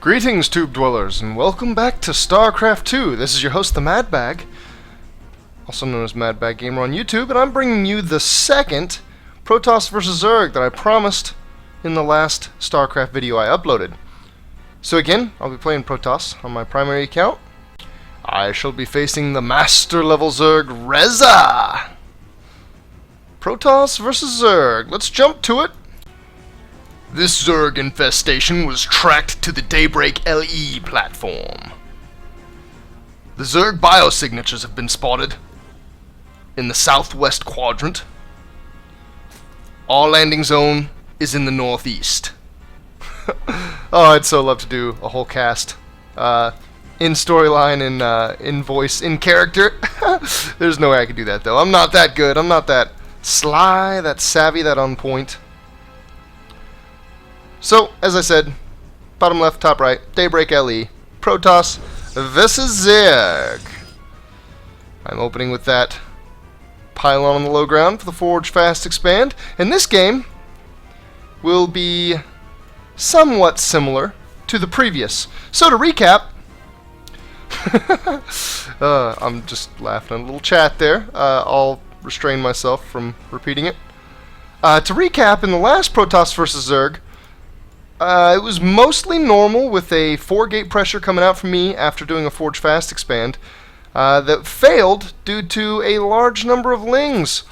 Greetings, Tube Dwellers, and welcome back to Starcraft 2. This is your host, the Madbag, also known as Madbag Gamer on YouTube, and I'm bringing you the second Protoss vs. Zerg that I promised in the last Starcraft video I uploaded. So again, I'll be playing Protoss on my primary account. I shall be facing the Master Level Zerg Reza! Protoss vs. Zerg. Let's jump to it. This Zerg infestation was tracked to the Daybreak LE platform. The Zerg biosignatures have been spotted in the southwest quadrant. Our landing zone is in the northeast. Oh, I'd so love to do a whole cast. In storyline, in voice, in character. There's no way I could do that, though. I'm not that good. I'm not that sly, that savvy, that on point. So, as I said, bottom left, top right, Daybreak LE, Protoss vs. Zerg. I'm opening with that pylon on the low ground for the Forge Fast Expand, and this game will be somewhat similar to the previous. So to recap, I'm just laughing at a little chat there. I'll restrain myself from repeating it. To recap, in the last Protoss vs. Zerg, it was mostly normal with a 4-gate pressure coming out from me after doing a Forge Fast Expand that failed due to a large number of lings.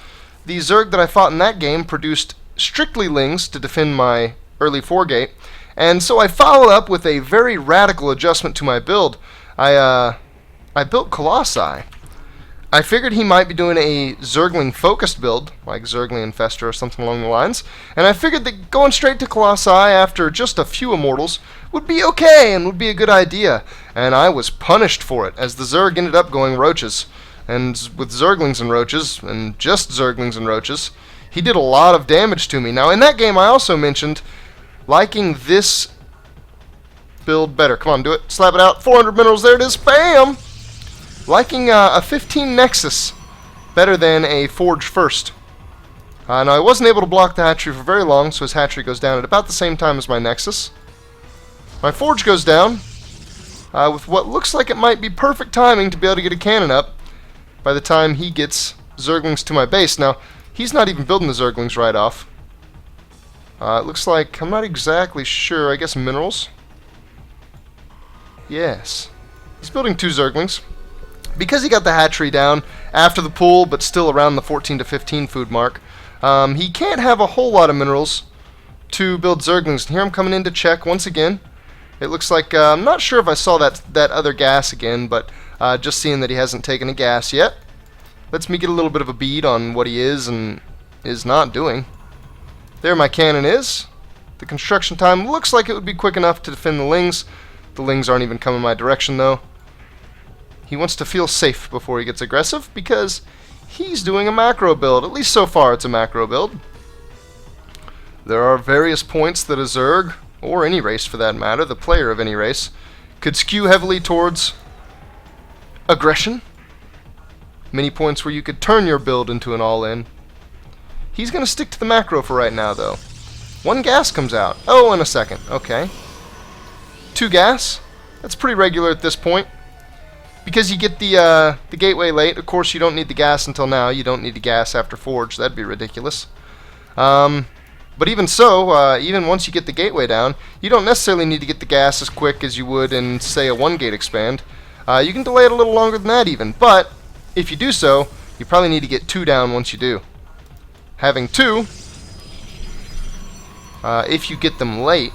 The Zerg that I fought in that game produced strictly lings to defend my early 4-gate, and so I followed up with a very radical adjustment to my build. I built Colossi. I figured he might be doing a Zergling focused build, like Zergling Infestor or something along the lines, and I figured that going straight to Colossi after just a few Immortals would be okay and would be a good idea, and I was punished for it, as the Zerg ended up going Roaches. And with Zerglings and Roaches, and just Zerglings and Roaches, he did a lot of damage to me. Now in that game I also mentioned liking this build better. Come on, do it. Slap it out. 400 minerals, there it is. Bam! Liking a 15 Nexus better than a Forge First. Now I wasn't able to block the hatchery for very long, so his hatchery goes down at about the same time as my Nexus. My Forge goes down with what looks like it might be perfect timing to be able to get a cannon up by the time he gets Zerglings to my base. Now, he's not even building the Zerglings right off. It looks like, I'm not exactly sure, I guess minerals? Yes. He's building 2 Zerglings. Because he got the hatchery down after the pool, but still around the 14 to 15 food mark, he can't have a whole lot of minerals to build Zerglings. And here I'm coming in to check once again. It looks like, I'm not sure if I saw that other gas again, but just seeing that he hasn't taken a gas yet lets me get a little bit of a bead on what he is and is not doing. There my cannon is. The construction time looks like it would be quick enough to defend the lings. The lings aren't even coming my direction, though. He wants to feel safe before he gets aggressive because he's doing a macro build. At least so far it's a macro build. There are various points that a Zerg, or any race for that matter, the player of any race, could skew heavily towards aggression. Many points where you could turn your build into an all-in. He's going to stick to the macro for right now, though. 1 gas comes out. Oh, in a second. Okay. 2 gas. That's pretty regular at this point. Because you get the gateway late, of course you don't need the gas until now. You don't need the gas after Forge. That'd be ridiculous. But even so, even once you get the gateway down, you don't necessarily need to get the gas as quick as you would in, say, a 1-gate expand. You can delay it a little longer than that even. But if you do so, you probably need to get 2 down once you do. Having 2, if you get them late,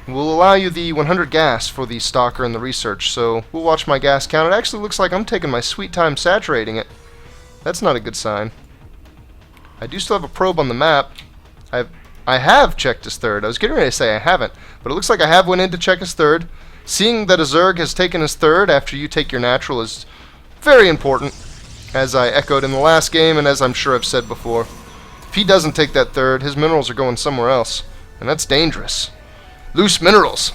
will allow you the 100 gas for the Stalker and the Research, so we'll watch my gas count. It actually looks like I'm taking my sweet time saturating it. That's not a good sign. I do still have a probe on the map. I have checked his third. I was getting ready to say I haven't, but it looks like I have went in to check his third. Seeing that a Zerg has taken his third after you take your natural is very important, as I echoed in the last game and as I'm sure I've said before. If he doesn't take that third, his minerals are going somewhere else, and that's dangerous. Loose minerals.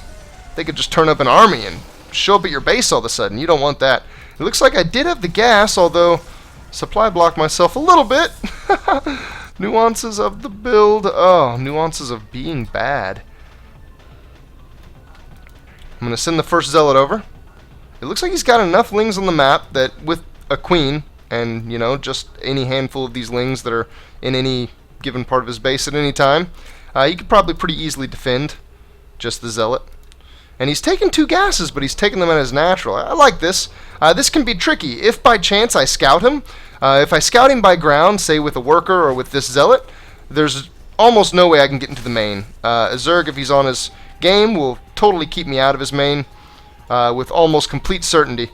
They could just turn up an army and show up at your base all of a sudden. You don't want that. It looks like I did have the gas, although supply blocked myself a little bit. Nuances of the build. Oh, nuances of being bad. I'm going to send the first Zealot over. It looks like he's got enough lings on the map that with a queen, and, you know, just any handful of these lings that are in any given part of his base at any time, he could probably pretty easily defend just the Zealot. And he's taken 2 gases, but he's taken them as natural. I like this. This can be tricky. If by chance I scout him, if I scout him by ground, say with a worker or with this Zealot, there's almost no way I can get into the main. A Zerg, if he's on his game, will totally keep me out of his main with almost complete certainty.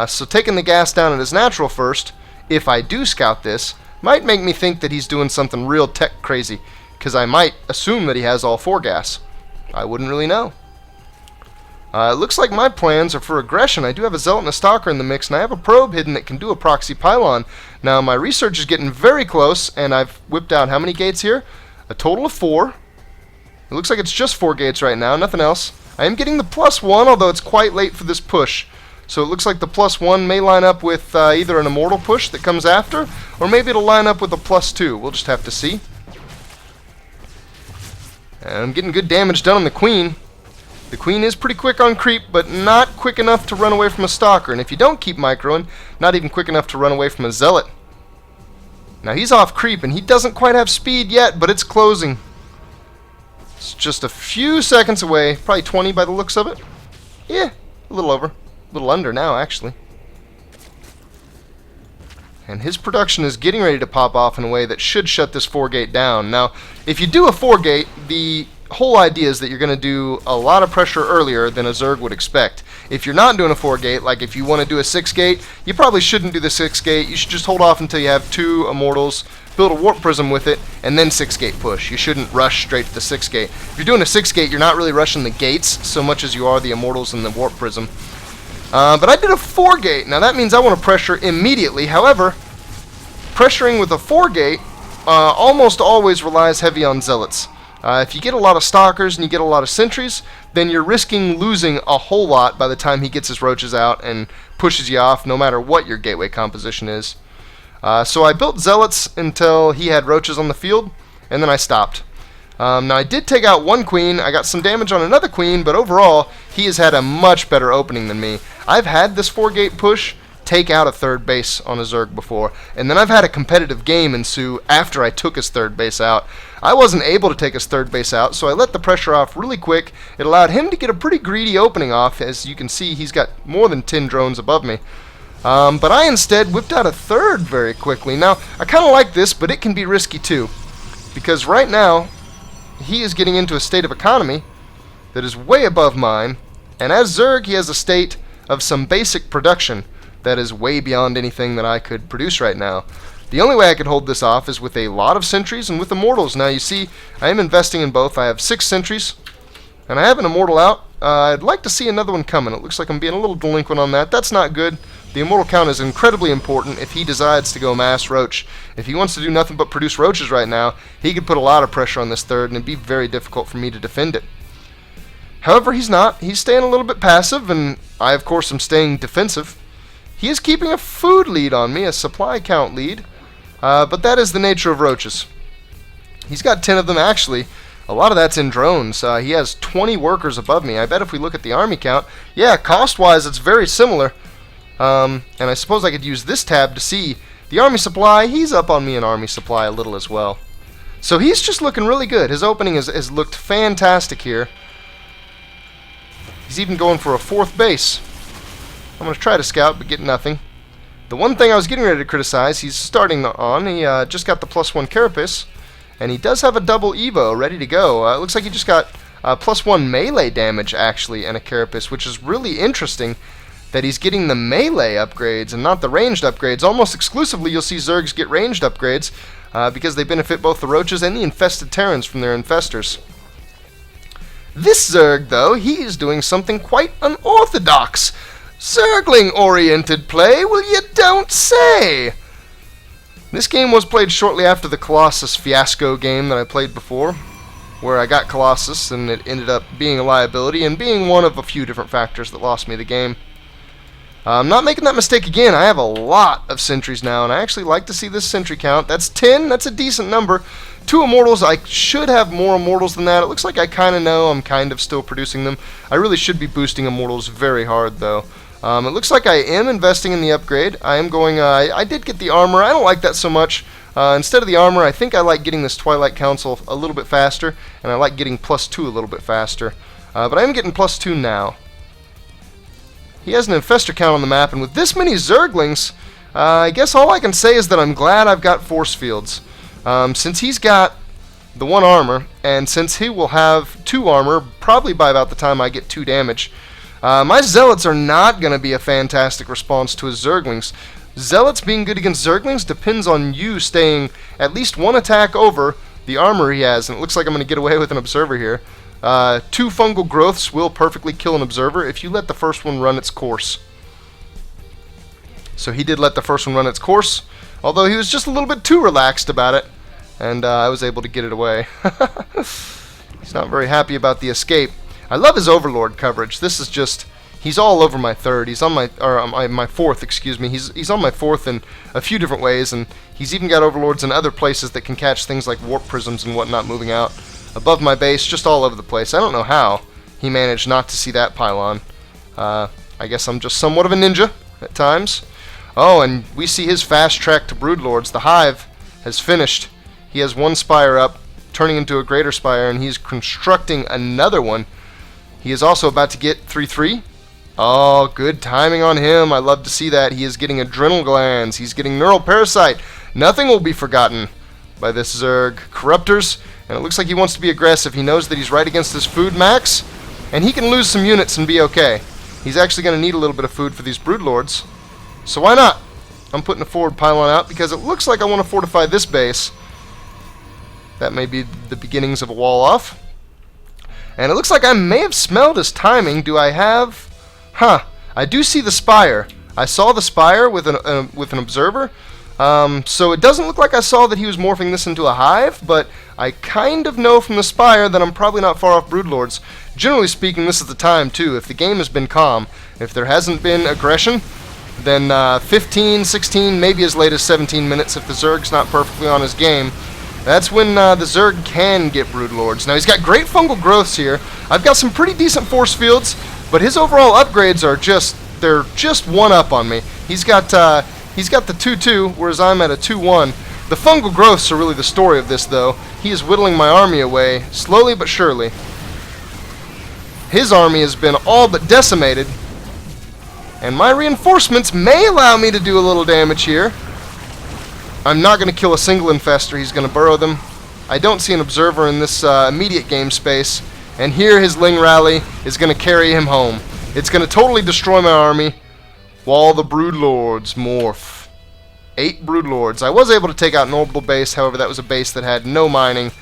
So taking the gas down at his natural first, if I do scout this, might make me think that he's doing something real tech crazy, because I might assume that he has all 4 gas. I wouldn't really know. It looks like my plans are for aggression. I do have a Zealot and a Stalker in the mix, and I have a probe hidden that can do a proxy pylon. Now, my research is getting very close, and I've whipped out how many gates here? A total of 4. It looks like it's just 4 gates right now, nothing else. I am getting the +1, although it's quite late for this push. So it looks like the +1 may line up with either an Immortal push that comes after, or maybe it'll line up with a +2. We'll just have to see. And I'm getting good damage done on the Queen. The Queen is pretty quick on creep, but not quick enough to run away from a Stalker. And if you don't keep microing, not even quick enough to run away from a Zealot. Now he's off creep, and he doesn't quite have speed yet, but it's closing. It's just a few seconds away, probably 20 by the looks of it. Yeah, a little over. A little under now, actually. And his production is getting ready to pop off in a way that should shut this 4-gate down. Now, if you do a 4-gate, the whole idea is that you're going to do a lot of pressure earlier than a Zerg would expect. If you're not doing a 4-gate, like if you want to do a 6-gate, you probably shouldn't do the 6-gate. You should just hold off until you have 2 Immortals, build a Warp Prism with it, and then 6-gate push. You shouldn't rush straight to the 6-gate. If you're doing a 6-gate, you're not really rushing the gates so much as you are the Immortals and the Warp Prism. But I did a 4-gate. Now that means I want to pressure immediately. However, pressuring with a 4-gate almost always relies heavy on Zealots. If you get a lot of Stalkers and you get a lot of Sentries, then you're risking losing a whole lot by the time he gets his Roaches out and pushes you off, no matter what your gateway composition is. So I built Zealots until he had Roaches on the field, and then I stopped. Now I did take out 1 Queen, I got some damage on another Queen, but overall, he has had a much better opening than me. I've had this 4-gate push take out a 3rd base on a Zerg before, and then I've had a competitive game ensue after I took his 3rd base out. I wasn't able to take his 3rd base out, so I let the pressure off really quick. It allowed him to get a pretty greedy opening off. As you can see, he's got more than 10 drones above me. But I instead whipped out a 3rd very quickly. Now, I kind of like this, but it can be risky too, because right now, he is getting into a state of economy that is way above mine, and as Zerg, he has a state of some basic production that is way beyond anything that I could produce right now. The only way I could hold this off is with a lot of Sentries and with Immortals. Now you see, I am investing in both. I have 6 Sentries, and I have an Immortal out. I'd like to see another one coming. It looks like I'm being a little delinquent on that. That's not good. The Immortal count is incredibly important if he decides to go mass Roach. If he wants to do nothing but produce Roaches right now, he could put a lot of pressure on this 3rd, and it'd be very difficult for me to defend it. However, he's not. He's staying a little bit passive, and I, of course, am staying defensive. He is keeping a food lead on me, a supply count lead, but that is the nature of Roaches. He's got 10 of them, actually. A lot of that's in drones. He has 20 workers above me. I bet if we look at the army count, yeah, cost-wise, it's very similar. And I suppose I could use this tab to see the army supply. He's up on me in army supply a little as well. So he's just looking really good. His opening has looked fantastic here. He's even going for a 4th base. I'm going to try to scout, but get nothing. The one thing I was getting ready to criticize, he's starting on. He just got the +1 Carapace, and he does have a double Evo ready to go. It looks like he just got +1 melee damage, actually, and a Carapace, which is really interesting that he's getting the melee upgrades and not the ranged upgrades. Almost exclusively, you'll see Zergs get ranged upgrades because they benefit both the Roaches and the infested Terrans from their infestors. This Zerg, though, he is doing something quite unorthodox. Zergling-oriented play, well, you don't say! This game was played shortly after the Colossus fiasco game that I played before, where I got Colossus and it ended up being a liability and being one of a few different factors that lost me the game. I'm not making that mistake again. I have a lot of sentries now, and I actually like to see this sentry count. That's 10. That's a decent number. 2 immortals. I should have more immortals than that. It looks like I kind of know. I'm kind of still producing them. I really should be boosting immortals very hard, though. It looks like I am investing in the upgrade. I am going... I did get the armor. I don't like that so much. Instead of the armor, I think I like getting this Twilight Council a little bit faster, and I like getting +2 a little bit faster. But I am getting +2 now. He has an infestor count on the map, and with this many Zerglings, I guess all I can say is that I'm glad I've got force fields. Since he's got the 1 armor, and since he will have 2 armor, probably by about the time I get 2 damage, my Zealots are not going to be a fantastic response to his Zerglings. Zealots being good against Zerglings depends on you staying at least 1 attack over the armor he has, and it looks like I'm going to get away with an Observer here. 2 fungal growths will perfectly kill an Observer if you let the first one run its course. So he did let the first one run its course, although he was just a little bit too relaxed about it, and I was able to get it away. He's not very happy about the escape. I love his Overlord coverage. This is just... He's all over my 3rd. He's on my... or my 4th, excuse me. He's on my 4th in a few different ways, and he's even got Overlords in other places that can catch things like warp prisms and whatnot moving out above my base, just all over the place. I don't know how he managed not to see that pylon. I guess I'm just somewhat of a ninja at times. Oh, and we see his fast track to Broodlords. The Hive has finished. He has 1 spire up, turning into a greater spire, and he's constructing another one. He is also about to get 3-3. Oh, good timing on him. I love to see that. He is getting adrenal glands. He's getting neural parasite. Nothing will be forgotten by this Zerg. Corruptors, and it looks like he wants to be aggressive. He knows that he's right against his food max, and he can lose some units and be okay. He's actually going to need a little bit of food for these Broodlords. So why not? I'm putting a forward pylon out because it looks like I want to fortify this base. That may be the beginnings of a wall off. And it looks like I may have smelled his timing. Do I have... Huh. I do see the spire. I saw the spire with an observer. So it doesn't look like I saw that he was morphing this into a hive, but I kind of know from the spire that I'm probably not far off Broodlords. Generally speaking, this is the time, too. If the game has been calm, if there hasn't been aggression, then 15, 16, maybe as late as 17 minutes if the Zerg's not perfectly on his game, that's when the Zerg can get Broodlords. Now, he's got great fungal growths here. I've got some pretty decent force fields, but his overall upgrades are just, they're just one up on me. He's got the 2-2, whereas I'm at a 2-1. The fungal growths are really the story of this, though. He is whittling my army away, slowly but surely. His army has been all but decimated, and my reinforcements may allow me to do a little damage here. I'm not going to kill a single infestor. He's going to burrow them. I don't see an observer in this immediate game space, and here his Ling Rally is going to carry him home. It's going to totally destroy my army while the Broodlords morph. 8 Broodlords. I was able to take out an orbital base, however that was a base that had no mining,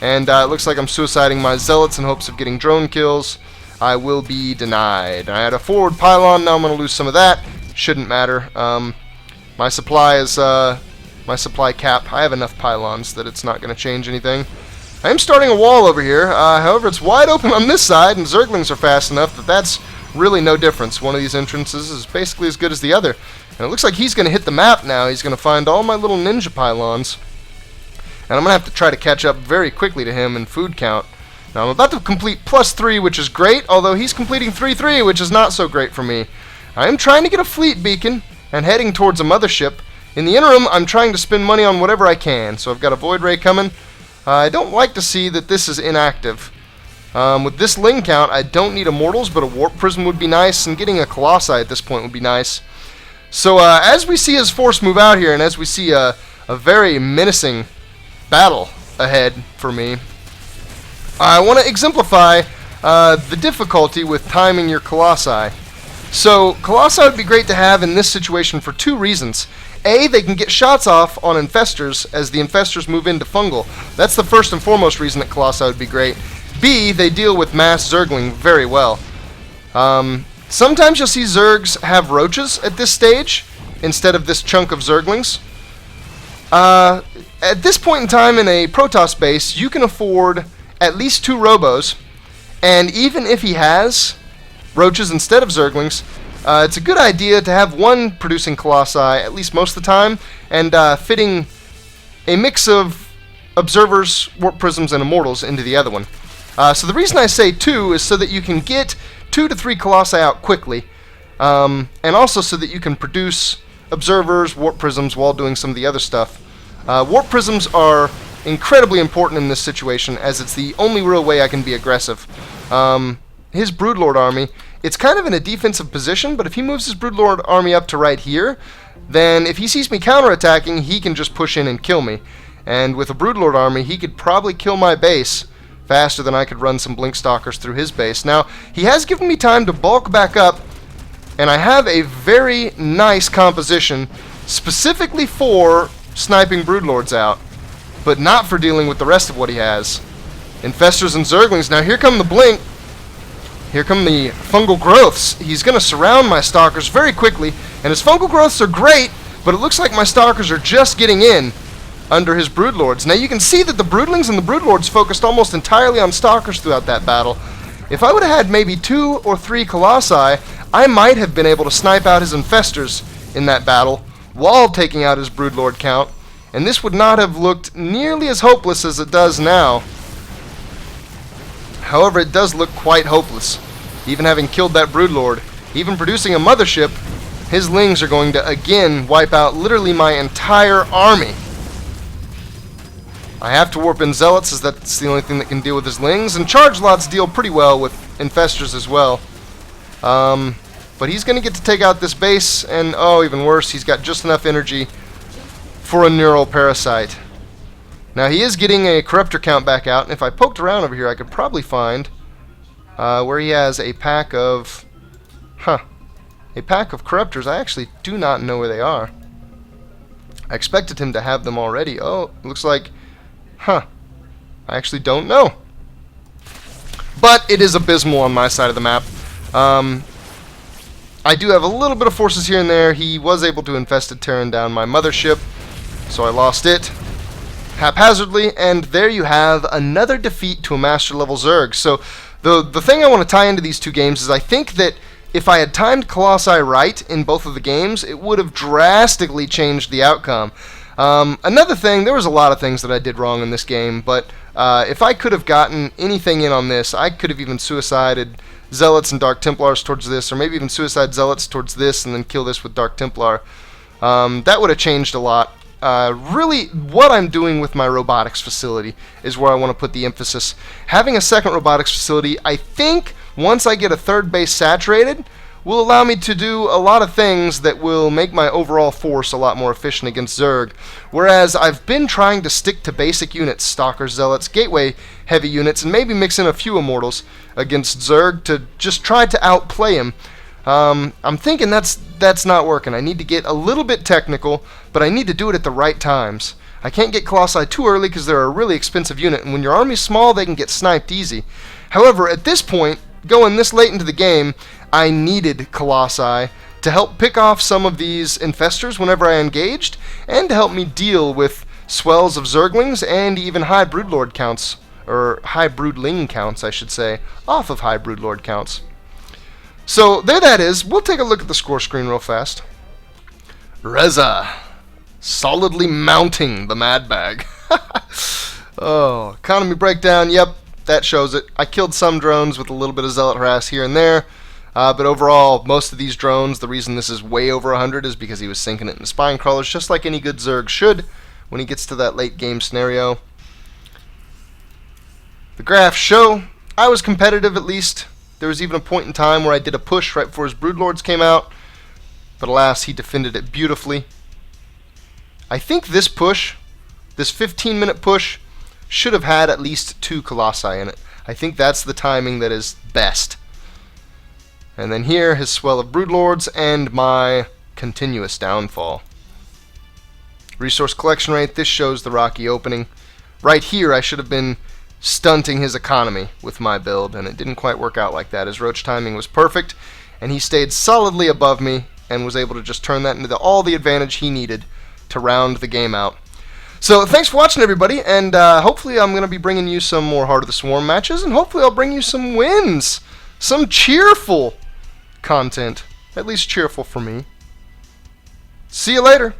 and it looks like I'm suiciding my Zealots in hopes of getting drone kills. I will be denied. I had a forward pylon, now I'm going to lose some of that. Shouldn't matter. My supply is... my supply cap. I have enough pylons that it's not going to change anything. I am starting a wall over here. However, it's wide open on this side, and Zerglings are fast enough that that's really no difference. One of these entrances is basically as good as the other. And it looks like he's going to hit the map now. He's going to find all my little ninja pylons. And I'm going to have to try to catch up very quickly to him in food count. Now, I'm about to complete +3, which is great, although he's completing 3-3, which is not so great for me. I am trying to get a fleet beacon and heading towards a mothership. In the interim, I'm trying to spend money on whatever I can. So I've got a Void Ray coming. I don't like to see that this is inactive. With this Ling count, I don't need Immortals, but a Warp Prism would be nice, and getting a Colossi at this point would be nice. So as we see his force move out here, and as we see a very menacing battle ahead for me, I want to exemplify the difficulty with timing your Colossi. So Colossi would be great to have in this situation for 2 reasons. A, they can get shots off on infestors as the infestors move into fungal. That's the first and foremost reason that Colossi would be great. B, they deal with mass Zergling very well. Sometimes you'll see Zergs have roaches at this stage instead of this chunk of Zerglings. At this point in time in a Protoss base, you can afford at least 2 robos, and even if he has roaches instead of Zerglings, it's a good idea to have one producing Colossi at least most of the time, and fitting a mix of Observers, Warp Prisms, and Immortals into the other one. So the reason I say 2 is so that you can get 2 to 3 Colossi out quickly, and also so that you can produce Observers, Warp Prisms while doing some of the other stuff. Warp Prisms are incredibly important in this situation, as it's the only real way I can be aggressive. His Broodlord army, it's kind of in a defensive position, but if he moves his Broodlord army up to right here, then if he sees me counterattacking, he can just push in and kill me. And with a Broodlord army, he could probably kill my base faster than I could run some Blinkstalkers through his base. Now, he has given me time to bulk back up, and I have a very nice composition specifically for sniping Broodlords out, but not for dealing with the rest of what he has. Infestors and Zerglings. Now here come the Blink. Here come the Fungal Growths. He's going to surround my Stalkers very quickly, and his Fungal Growths are great, but it looks like my Stalkers are just getting in under his Broodlords. Now you can see that the Broodlings and the Broodlords focused almost entirely on Stalkers throughout that battle. If I would have had maybe 2 or 3 Colossi, I might have been able to snipe out his Infestors in that battle while taking out his Broodlord count, and this would not have looked nearly as hopeless as it does now. However, it does look quite hopeless. Even having killed that Broodlord, even producing a Mothership, his Lings are going to again wipe out literally my entire army. I have to warp in Zealots, as that's the only thing that can deal with his Lings, and Charge Lots deal pretty well with Infestors as well. But he's going to get to take out this base, and oh, even worse, he's got just enough energy for a Neural Parasite. Now he is getting a Corruptor count back out, and if I poked around over here, I could probably find where he has a pack of, a pack of Corruptors. I actually do not know where they are. I expected him to have them already. Oh, it looks like, I actually don't know. But it is abysmal on my side of the map. I do have a little bit of forces here and there. He was able to infest tearing down my Mothership, so I lost it haphazardly, and there you have another defeat to a Master level Zerg. So the thing I want to tie into these two games is I think that if I had timed Colossi right in both of the games, it would have drastically changed the outcome. Another thing, there was a lot of things that I did wrong in this game, but if I could have gotten anything in on this, I could have even suicided Zealots and Dark Templars towards this, or maybe even suicide Zealots towards this and then kill this with Dark Templar. That would have changed a lot. Really, what I'm doing with my robotics facility is where I want to put the emphasis. Having a second robotics facility, I think, once I get a third base saturated, will allow me to do a lot of things that will make my overall force a lot more efficient against Zerg. Whereas I've been trying to stick to basic units, Stalkers, Zealots, Gateway heavy units, and maybe mix in a few Immortals against Zerg to just try to outplay him. I'm thinking that's not working. I need to get a little bit technical, but I need to do it at the right times. I can't get Colossi too early because they're a really expensive unit, and when your army's small, they can get sniped easy. However, at this point, going this late into the game, I needed Colossi to help pick off some of these Infestors whenever I engaged, and to help me deal with swells of Zerglings and even high Broodlord counts, or high Broodling counts, I should say, off of high Broodlord counts. So there that is. We'll take a look at the score screen real fast. Reza, solidly mounting the Mad Bag. Oh, economy breakdown, yep, that shows it. I killed some drones with a little bit of Zealot harass here and there, but overall, most of these drones, the reason this is way over 100 is because he was sinking it in spine crawlers, just like any good Zerg should when he gets to that late game scenario. The graphs show I was competitive, at least. There was even a point in time where I did a push right before his Broodlords came out, but alas, he defended it beautifully. I think this push, this 15-minute push, should have had at least 2 Colossi in it. I think that's the timing that is best. And then here, his swell of Broodlords and my continuous downfall. Resource collection rate, this shows the rocky opening. Right here, I should have been stunting his economy with my build, and it didn't quite work out like that. His roach timing was perfect, and he stayed solidly above me and was able to just turn that into all the advantage he needed to round the game out. So thanks for watching, everybody, and hopefully I'm going to be bringing you some more Heart of the Swarm matches, and hopefully I'll bring you some wins, some cheerful content. at least cheerful for me. See you later.